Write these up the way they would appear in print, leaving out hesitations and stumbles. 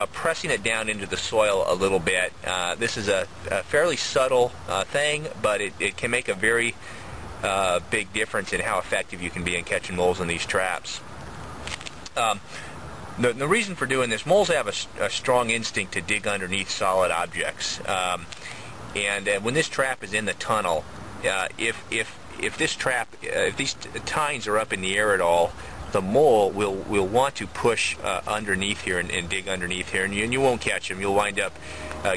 pressing it down into the soil a little bit. This is a fairly subtle thing, but it can make a very big difference in how effective you can be in catching moles in these traps. The reason for doing this, moles have a strong instinct to dig underneath solid objects. And when this trap is in the tunnel, if these tines are up in the air at all, the mole will want to push underneath here and dig underneath here, and you won't catch him. You'll wind up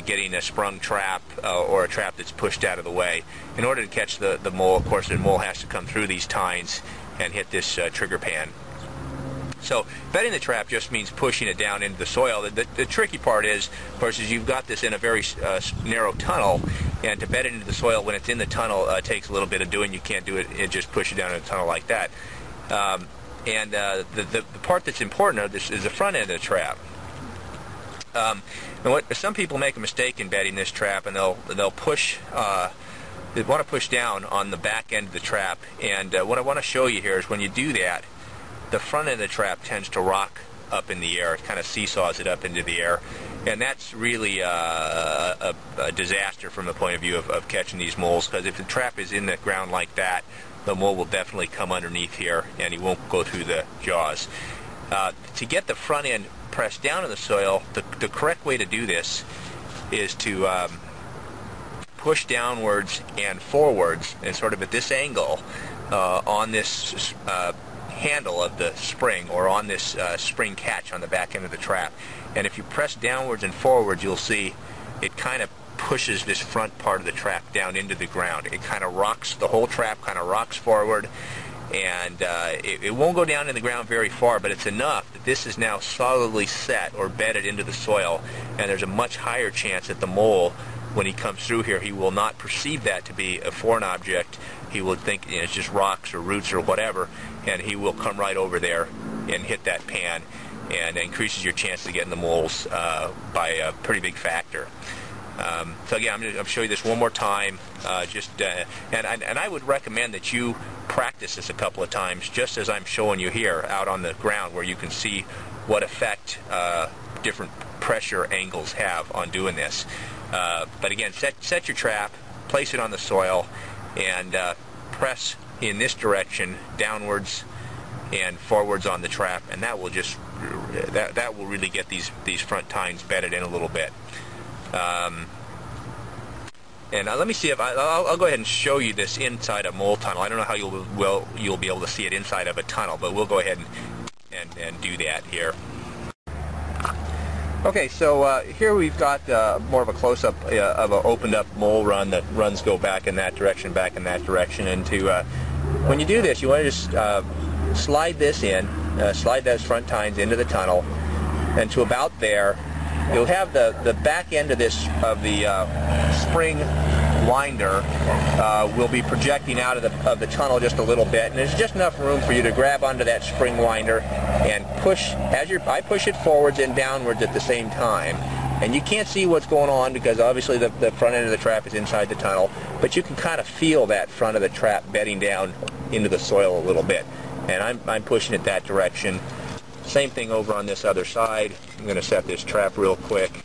getting a sprung trap or a trap that's pushed out of the way. In order to catch the mole, of course, the mole has to come through these tines and hit this trigger pan. So bedding the trap just means pushing it down into the soil. The tricky part is, of course, is you've got this in a very narrow tunnel, and to bed it into the soil when it's in the tunnel takes a little bit of doing. You can't do it and just push it down in the tunnel like that. The part that's important of this is the front end of the trap. Some people make a mistake in bedding this trap, and they'll push. They want to push down on the back end of the trap, and what I want to show you here is when you do that, the front end of the trap tends to rock up in the air. It kind of seesaws it up into the air, and that's really a disaster from the point of view of catching these moles, because if the trap is in the ground like that, the mole will definitely come underneath here, and he won't go through the jaws. To get the front end pressed down in the soil, the correct way to do this is to push downwards and forwards, and sort of at this angle on this handle of the spring, or on this spring catch on the back end of the trap. And if you press downwards and forwards, you'll see it kind of pushes this front part of the trap down into the ground. It kind of rocks, the whole trap kind of rocks forward, and it won't go down in the ground very far, but it's enough that this is now solidly set or bedded into the soil, and there's a much higher chance that the mole, when he comes through here, he will not perceive that to be a foreign object. He will think it's just rocks or roots or whatever, and he will come right over there and hit that pan, and increases your chance of getting the moles by a pretty big factor. So again, I'm going to show you this one more time. And I would recommend that you practice this a couple of times, just as I'm showing you here out on the ground, where you can see what effect different pressure angles have on doing this. But again, set your trap, place it on the soil, and press in this direction, downwards and forwards on the trap, and that will just that will really get these front tines bedded in a little bit. And let me see if I'll go ahead and show you this inside a mole tunnel. I don't know how you'll be able to see it inside of a tunnel, but we'll go ahead and do that here. Okay, so here we've got more of a close-up of an opened-up mole run that go back in that direction, and when you do this, you want to just slide this in, slide those front tines into the tunnel, and to about there, you'll have the back end of the spring winder will be projecting out of the tunnel just a little bit, and there's just enough room for you to grab onto that spring winder and push. I push it forwards and downwards at the same time, and you can't see what's going on because obviously the front end of the trap is inside the tunnel, but you can kind of feel that front of the trap bedding down into the soil a little bit, and I'm pushing it that direction. Same thing over on this other side. I'm going to set this trap real quick.